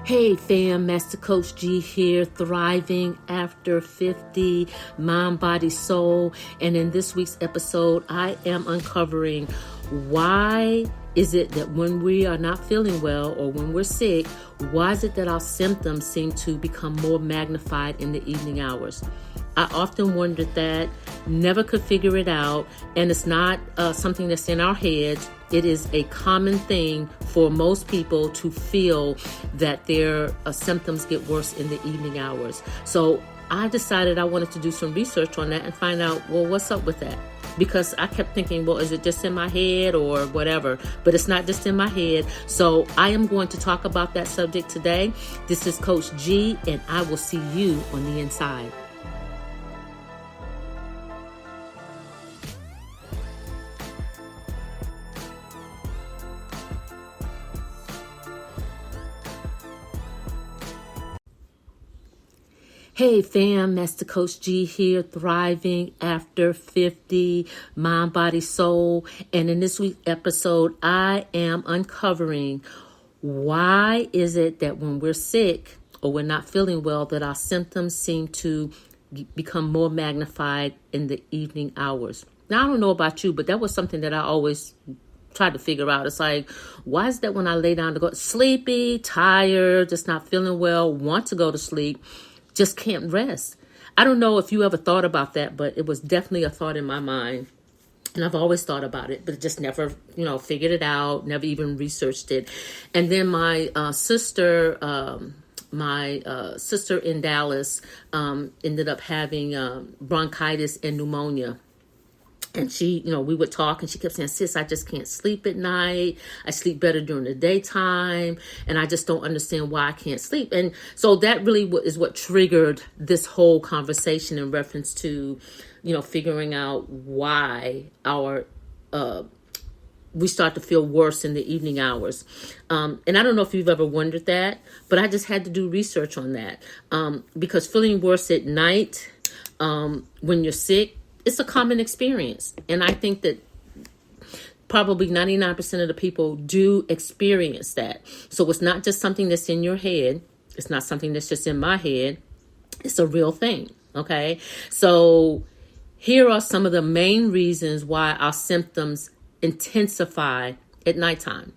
Hey fam, Master Coach G here, thriving after 50, mind, body, soul. And in this week's episode, I am uncovering why is it that when we are not feeling well or when we're sick, why is it that our symptoms seem to become more magnified in the evening hours? I often wondered that, never could figure it out, and it's not something that's in our heads. It is a common thing for most people to feel that their symptoms get worse in the evening hours. So I decided I wanted to do some research on that and find out, well, what's up with that? Because I kept thinking, well, is it just in my head or whatever? But it's not just in my head. So I am going to talk about that subject today. This is Coach G, and I will see you on the inside. Hey fam, Master Coach G here, thriving after 50, mind, body, soul. And in this week's episode, I am uncovering why is it that when we're sick or we're not feeling well, that our symptoms seem to become more magnified in the evening hours. Now, I don't know about you, but that was something that I always tried to figure out. It's like, why is that when I lay down to go sleepy, tired, just not feeling well, want to go to sleep, just can't rest? I don't know if you ever thought about that, but it was definitely a thought in my mind. And I've always thought about it, but just never, figured it out, never even researched it. And then my sister in Dallas ended up having bronchitis and pneumonia. And she, we would talk and she kept saying, sis, I just can't sleep at night. I sleep better during the daytime. And I just don't understand why I can't sleep. And so that really is what triggered this whole conversation in reference to, figuring out why we start to feel worse in the evening hours. And I don't know if you've ever wondered that, but I just had to do research on that. Because feeling worse at night when you're sick, it's a common experience. And I think that probably 99% of the people do experience that. So it's not just something that's in your head. It's not something that's just in my head. It's a real thing. Okay. So here are some of the main reasons why our symptoms intensify at nighttime.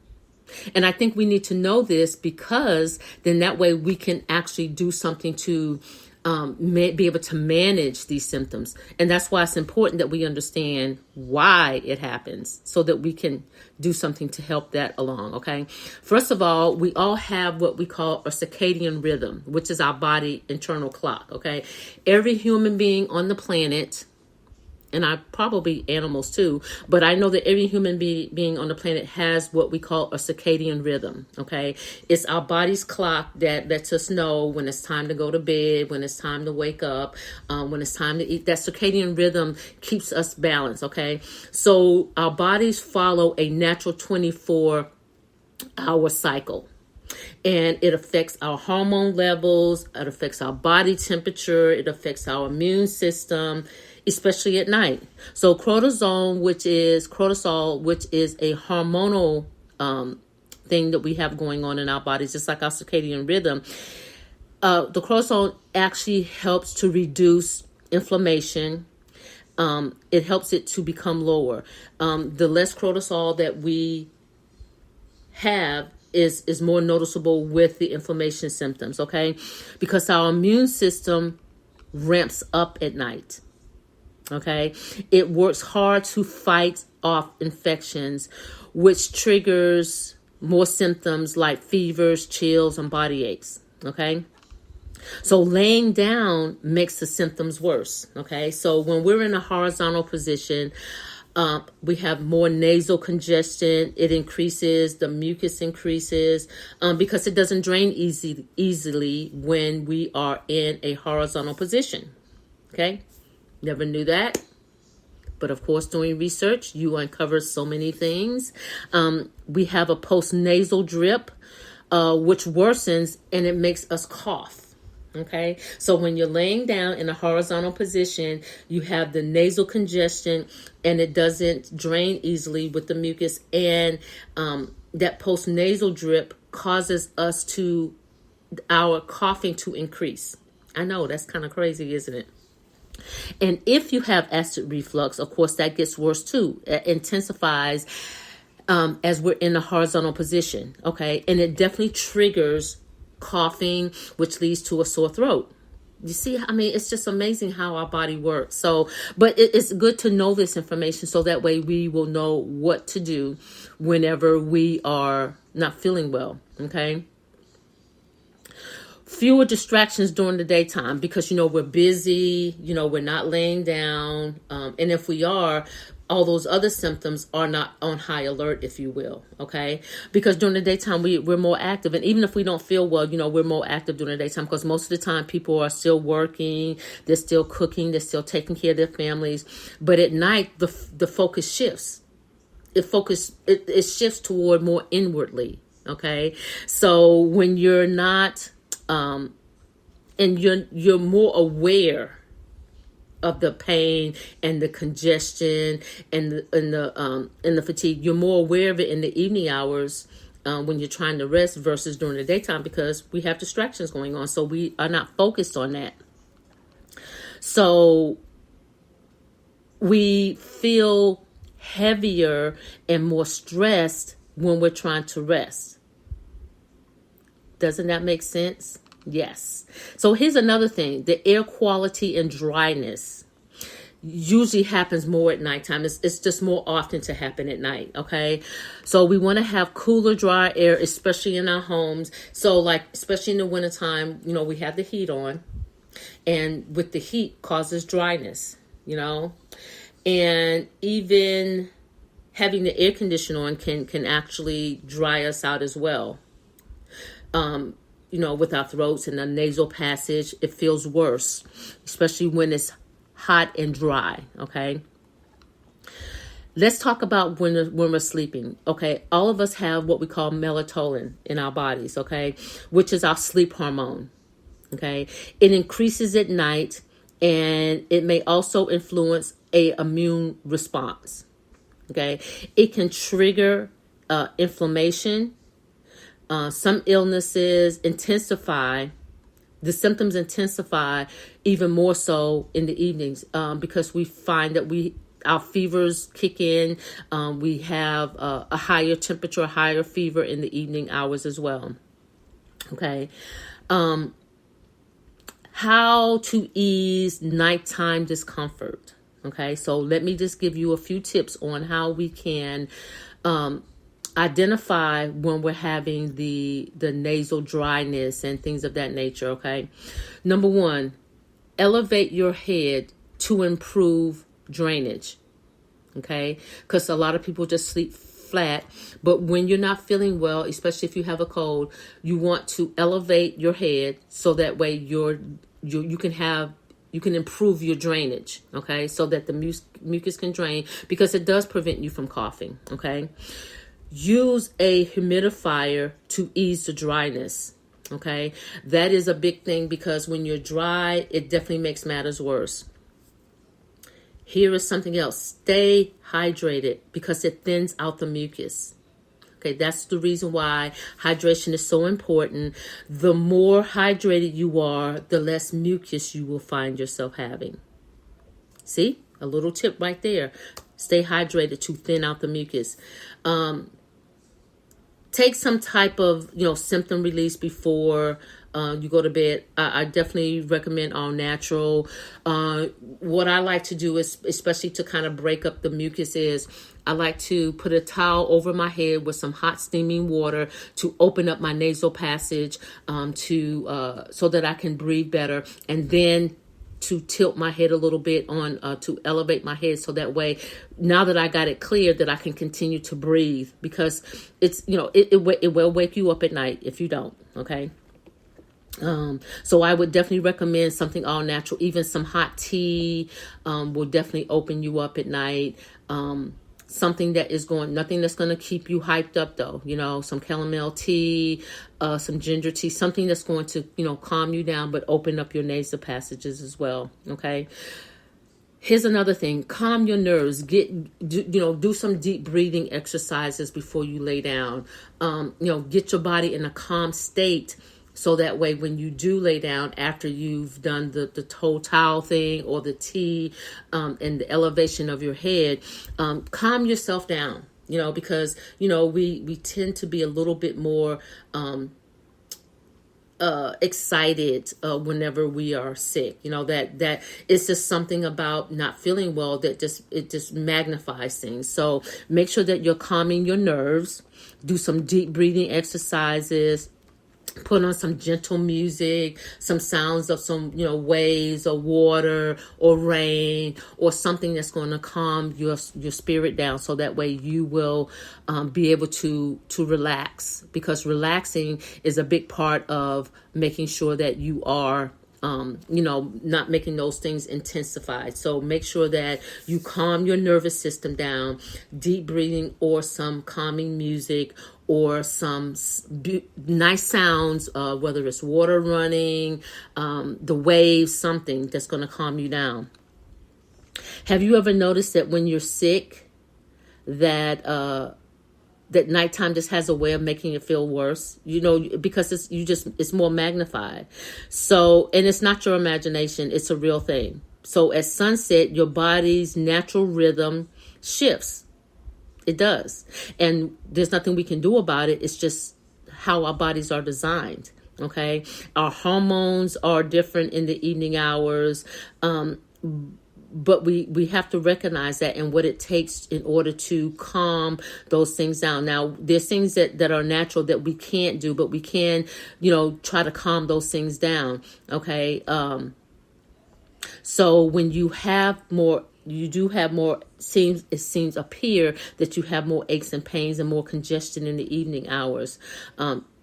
And I think we need to know this because then that way we can actually do something to be able to manage these symptoms. And that's why it's important that we understand why it happens so that we can do something to help that along, okay? First of all, we all have what we call a circadian rhythm, which is our body internal clock, okay? Every human being on the planet, and probably animals too, but I know that every human being on the planet has what we call a circadian rhythm, okay? It's our body's clock that lets us know when it's time to go to bed, when it's time to wake up, when it's time to eat. That circadian rhythm keeps us balanced, okay? So our bodies follow a natural 24-hour cycle. And it affects our hormone levels, it affects our body temperature, it affects our immune system, especially at night. So cortisol, which is a hormonal thing that we have going on in our bodies, just like our circadian rhythm. The cortisol actually helps to reduce inflammation. It helps it to become lower. The less cortisol that we have is more noticeable with the inflammation symptoms, okay? Because our immune system ramps up at night. Okay, it works hard to fight off infections, which triggers more symptoms like fevers, chills, and body aches. Okay, so laying down makes the symptoms worse. Okay, so when we're in a horizontal position, we have more nasal congestion. It increases, the mucus increases because it doesn't drain easily when we are in a horizontal position. Okay. Never knew that. But of course, doing research, you uncover so many things. We have a postnasal drip, which worsens and it makes us cough. Okay, so when you're laying down in a horizontal position, you have the nasal congestion and it doesn't drain easily with the mucus. And that postnasal drip causes us to our coughing to increase. I know that's kind of crazy, isn't it? And if you have acid reflux, of course, that gets worse too. It intensifies as we're in a horizontal position, okay? And it definitely triggers coughing, which leads to a sore throat. You see, I mean, it's just amazing how our body works. So, but it's good to know this information so that way we will know what to do whenever we are not feeling well, okay? Fewer distractions during the daytime because, we're busy, we're not laying down. And if we are, all those other symptoms are not on high alert, if you will, okay? Because during the daytime, we're more active. And even if we don't feel well, we're more active during the daytime because most of the time people are still working, they're still cooking, they're still taking care of their families. But at night, the focus shifts. It shifts toward more inwardly, okay? So when you're not... and you're more aware of the pain and the congestion and the fatigue. You're more aware of it in the evening hours when you're trying to rest versus during the daytime because we have distractions going on. So we are not focused on that. So we feel heavier and more stressed when we're trying to rest. Doesn't that make sense? Yes. So here's another thing. The air quality and dryness usually happens more at nighttime. It's just more often to happen at night, okay? So we want to have cooler, dry air, especially in our homes. So especially in the wintertime, we have the heat on. And with the heat causes dryness, And even having the air conditioner on can actually dry us out as well. With our throats and the nasal passage, it feels worse, especially when it's hot and dry, okay? Let's talk about when we're sleeping, okay? All of us have what we call melatonin in our bodies, okay? Which is our sleep hormone, okay? It increases at night, and it may also influence a immune response, okay? It can trigger inflammation. Some illnesses the symptoms intensify even more so in the evenings because we find that our fevers kick in. We have a higher temperature, higher fever in the evening hours as well. Okay. How to ease nighttime discomfort. Okay. So let me just give you a few tips on how we can identify when we're having the nasal dryness and things of that nature, okay? Number one, elevate your head to improve drainage, okay? Because a lot of people just sleep flat, but when you're not feeling well, especially if you have a cold, you want to elevate your head so that way you can improve your drainage, okay? So that the mucus can drain because it does prevent you from coughing, okay? Use a humidifier to ease the dryness, okay? That is a big thing because when you're dry, it definitely makes matters worse. Here is something else. Stay hydrated because it thins out the mucus. Okay, that's the reason why hydration is so important. The more hydrated you are, the less mucus you will find yourself having. See? A little tip right there. Stay hydrated to thin out the mucus. Take some type of, symptom release before you go to bed. I definitely recommend all natural. What I like to do is, especially to kind of break up the mucus, is I like to put a towel over my head with some hot steaming water to open up my nasal passage so that I can breathe better. And then to tilt my head a little bit to elevate my head so that way, now that I got it cleared, that I can continue to breathe because it's, it will wake you up at night if you don't, okay? So I would definitely recommend something all natural. Even some hot tea will definitely open you up at night. Something that is nothing that's going to keep you hyped up though, some chamomile tea, some ginger tea, something that's going to, calm you down, but open up your nasal passages as well. Okay. Here's another thing, calm your nerves, do some deep breathing exercises before you lay down. Get your body in a calm state So that way, when you do lay down after you've done the whole towel thing or the tea and the elevation of your head, calm yourself down, because, we tend to be a little bit more excited whenever we are sick. That it's just something about not feeling well that just magnifies things. So make sure that you're calming your nerves. Do some deep breathing exercises. Put on some gentle music, some sounds of some, waves or water or rain or something that's going to calm your spirit down. So that way you will be able to relax, because relaxing is a big part of making sure that you are not making those things intensified. So make sure that you calm your nervous system down, deep breathing or some calming music or some nice sounds, whether it's water running, the waves, something that's going to calm you down. Have you ever noticed that when you're sick, that nighttime just has a way of making it feel worse, because it's more magnified. So, and it's not your imagination, it's a real thing. So at sunset, your body's natural rhythm shifts. It does. And there's nothing we can do about it. It's just how our bodies are designed. Okay. Our hormones are different in the evening hours. But we have to recognize that and what it takes in order to calm those things down. Now, there's things that are natural that we can't do, but we can, try to calm those things down. Okay. So when you have more, it seems appear that you have more aches and pains and more congestion in the evening hours,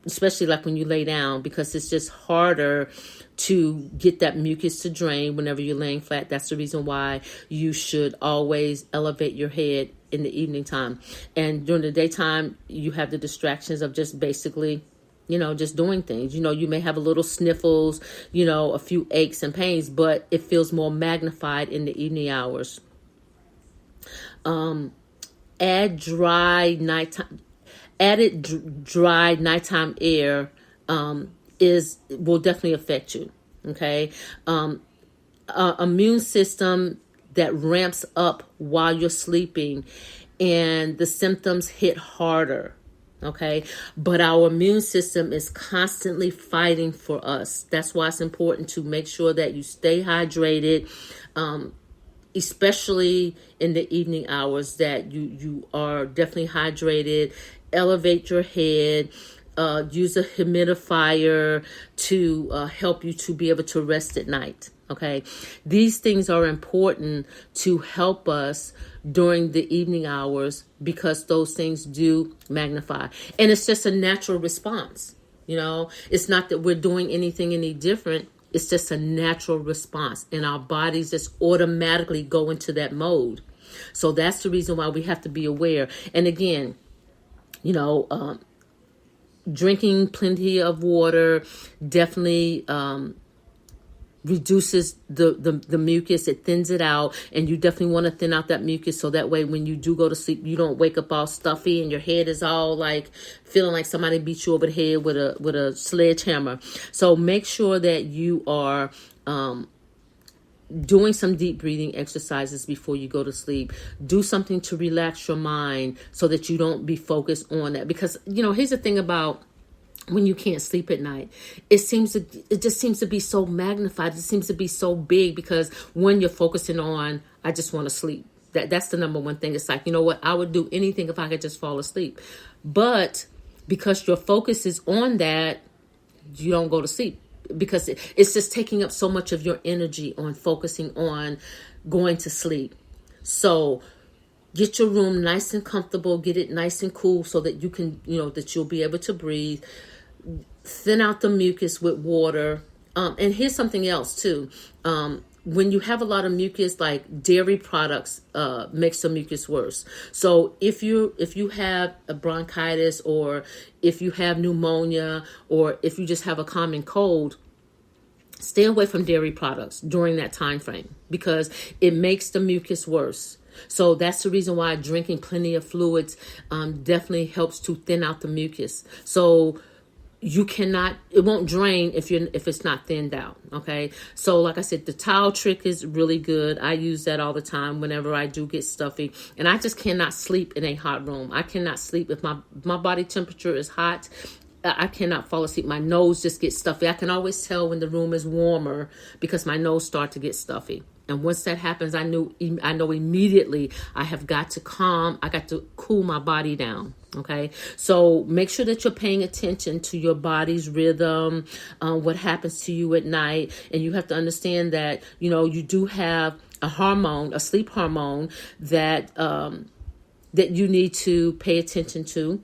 especially like when you lay down, because it's just harder to get that mucus to drain whenever you're laying flat. That's the reason why you should always elevate your head in the evening time. And during the daytime, you have the distractions of just basically, just doing things. You may have a little sniffles, a few aches and pains, but it feels more magnified in the evening hours. Added dry nighttime air will definitely affect you. Okay. Immune system that ramps up while you're sleeping, and the symptoms hit harder. Okay. But our immune system is constantly fighting for us. That's why it's important to make sure that you stay hydrated, especially in the evening hours, that you are definitely hydrated. Elevate your head. Use a humidifier to help you to be able to rest at night. Okay. These things are important to help us during the evening hours, because those things do magnify. And it's just a natural response. It's not that we're doing anything any different. It's just a natural response, and our bodies just automatically go into that mode. So that's the reason why we have to be aware. And again, drinking plenty of water definitely reduces the mucus. It thins it out, and you definitely want to thin out that mucus, so that way when you do go to sleep, you don't wake up all stuffy and your head is all like feeling like somebody beat you over the head with a sledgehammer. So make sure that you are doing some deep breathing exercises before you go to sleep. Do something to relax your mind so that you don't be focused on that. Because, here's the thing about when you can't sleep at night, it just seems to be so magnified. It seems to be so big, because when you're focusing on, I just want to sleep. That's the number one thing. It's like, I would do anything if I could just fall asleep. But because your focus is on that, you don't go to sleep, because it's just taking up so much of your energy on focusing on going to sleep. So get your room nice and comfortable, get it nice and cool so that you can, that you'll be able to breathe. Thin out the mucus with water. And here's something else too. When you have a lot of mucus, like dairy products makes the mucus worse. So if you have a bronchitis, or if you have pneumonia, or if you just have a common cold, stay away from dairy products during that time frame, because it makes the mucus worse. So that's the reason why drinking plenty of fluids definitely helps to thin out the mucus. So it won't drain if it's not thinned out. Okay. So like I said, the towel trick is really good. I use that all the time whenever I do get stuffy, and I just cannot sleep in a hot room. I cannot sleep if my body temperature is hot. I cannot fall asleep. My nose just gets stuffy. I can always tell when the room is warmer because my nose starts to get stuffy. And once that happens, I know immediately I got to cool my body down. Okay. So make sure that you're paying attention to your body's rhythm, what happens to you at night. And you have to understand that, you do have a sleep hormone that you need to pay attention to.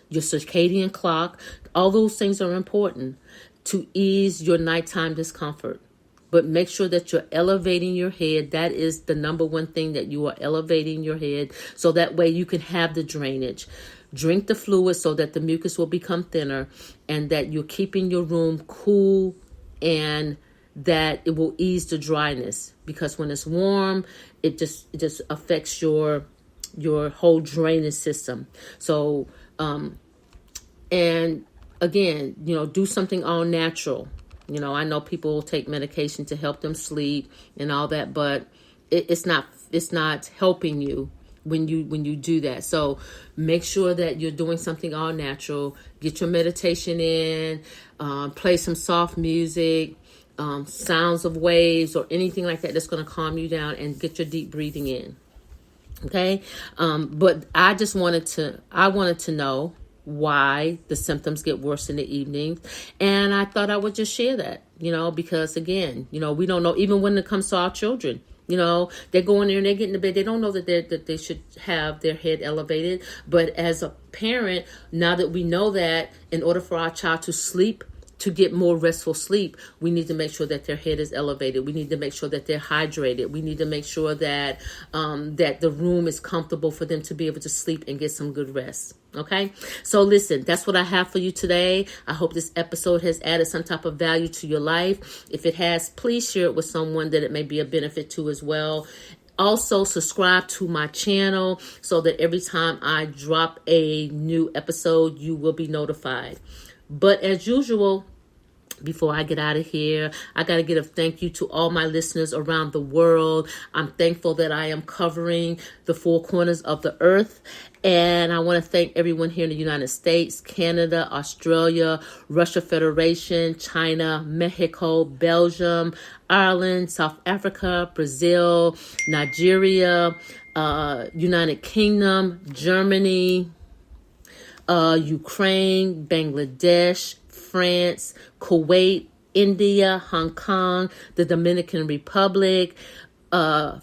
Your circadian clock, all those things are important to ease your nighttime discomfort. But make sure that you're elevating your head. That is the number one thing, that you are elevating your head, so that way you can have the drainage. Drink the fluid so that the mucus will become thinner, and that you're keeping your room cool, and that it will ease the dryness. Because when it's warm, it just affects your whole drainage system. So, and again, do something all natural. I know people take medication to help them sleep and all that, but it's not helping you when you do that. So make sure that you're doing something all natural. Get your meditation in, play some soft music, sounds of waves or anything like that that's going to calm you down, and get your deep breathing in. Okay. But I wanted to know why the symptoms get worse in the evening. And I thought I would just share that, because again, we don't know, even when it comes to our children, they go in there and they get into bed. They don't know that they should have their head elevated. But as a parent, now that we know that, in order for our child to sleep, to get more restful sleep, we need to make sure that their head is elevated. We need to make sure that they're hydrated. We need to make sure that that the room is comfortable for them to be able to sleep and get some good rest. Okay, so listen, that's what I have for you today. I hope this episode has added some type of value to your life. If it has, please share it with someone that it may be a benefit to as well. Also, subscribe to my channel so that every time I drop a new episode, you will be notified. But as usual, before I get out of here, I got to give a thank you to all my listeners around the world. I'm thankful that I am covering the four corners of the earth. And I want to thank everyone here in the United States, Canada, Australia, Russia Federation, China, Mexico, Belgium, Ireland, South Africa, Brazil, Nigeria, United Kingdom, Germany, Ukraine, Bangladesh, France, Kuwait, India, Hong Kong, the Dominican Republic,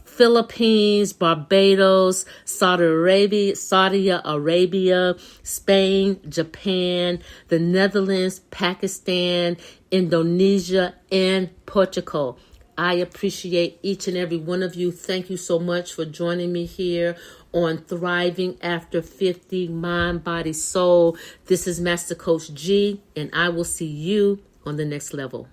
Philippines, Barbados, Saudi Arabia, Spain, Japan, the Netherlands, Pakistan, Indonesia, and Portugal. I appreciate each and every one of you. Thank you so much for joining me here on Thriving After 50, Mind, Body, Soul. This is Master Coach G, and I will see you on the next level.